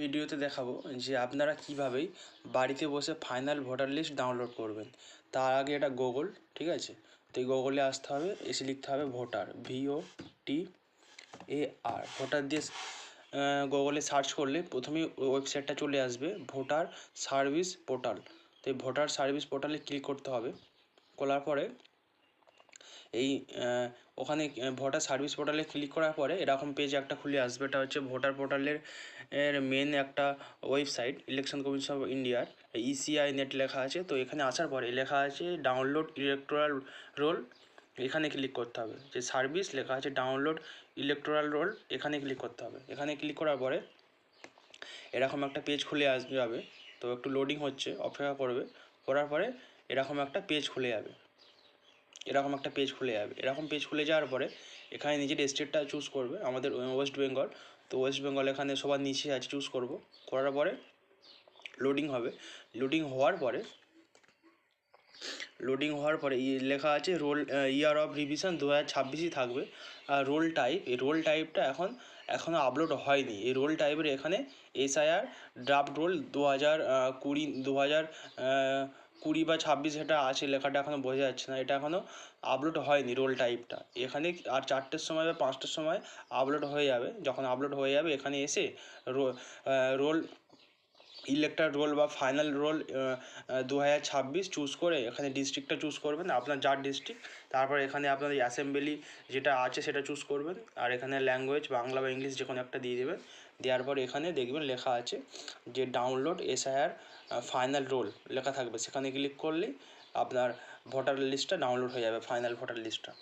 ভিডিওতে দেখাবো যে আপনারা কীভাবেই বাড়িতে বসে ফাইনাল ভোটার লিস্ট ডাউনলোড করবেন। তার আগে এটা গুগল, ঠিক আছে? তো এই গুগলে আসতে হবে, এসে লিখতে হবে ভোটার, VOTAR, ভোটার দিয়ে গুগলে সার্চ করলে প্রথমেই ওয়েবসাইটটা চলে আসবে, ভোটার সার্ভিস পোর্টাল। তো এই ভোটার সার্ভিস পোর্টালে ক্লিক করতে হবে। করার পরে এই ওখানে ভোটার সার্ভিস পোর্টালে ক্লিক করার পরে এরকম পেজ একটা খুলে আসবে। এটা হচ্ছে ভোটার পোর্টালের মেন একটা ওয়েবসাইট, ইলেকশন কমিশন অফ ইন্ডিয়ার ECI নেট লেখা আছে। তো এখানে আসার পরে লেখা আছে ডাউনলোড ইলেকটোরাল রোল, এখানে ক্লিক করতে হবে। যে সার্ভিস লেখা আছে ডাউনলোড ইলেকটোরাল রোল, এখানে ক্লিক করতে হবে। এখানে ক্লিক করার পরে এরকম একটা পেজ খুলে যাবে। তো একটু লোডিং হচ্ছে, অপেক্ষা করবে। করার পরে এরকম একটা পেজ খুলে যাবে। এরকম পেজ খুলে যাওয়ার পরে এখানে নিজের স্টেটটা চুজ করবে। আমাদের ওয়েস্ট বেঙ্গল, তো ওয়েস্ট বেঙ্গল এখানে সবার নিচে আছে, চুজ করব। করার পরে লোডিং হবে। লোডিং হওয়ার পরে লেখা আছে রোল ইয়ার অফ রিভিশন 2026ই থাকবে। আর রোল টাইপ, এই রোল টাইপটা এখনও আপলোড হয়নি। এই রোল টাইপের এখানে SIR ড্রাফট রোল 2020 বা 26 এটা আছে, লেখাটা এখনও বোঝা যাচ্ছে না। এটা এখনও আপলোড হয়নি রোল টাইপটা। এখানে আর 4টের সময় বা 5টার সময় আপলোড হয়ে যাবে। যখন আপলোড হয়ে যাবে এখানে এসে রোল ইলেক্টর রোল বা ফাইনাল রোল 2026 চুজ করে এখানে ডিস্ট্রিক্টটা চুজ করবেন, আপনার যার ডিস্ট্রিক্ট। তারপর এখানে আপনার অ্যাসেম্বলি যেটা আছে সেটা চুজ করবেন। আর এখানে ল্যাঙ্গুয়েজ বাংলা বা ইংলিশ যে কোনো একটা দিয়ে দেবেন। দেওয়ার পর এখানে দেখবেন লেখা আছে যে ডাউনলোড SIR ফাইনাল রোল লেখা থাকবে। সেখানে ক্লিক করলেই আপনার ভোটার লিস্টটা ডাউনলোড হয়ে যাবে, ফাইনাল ভোটার লিস্টটা।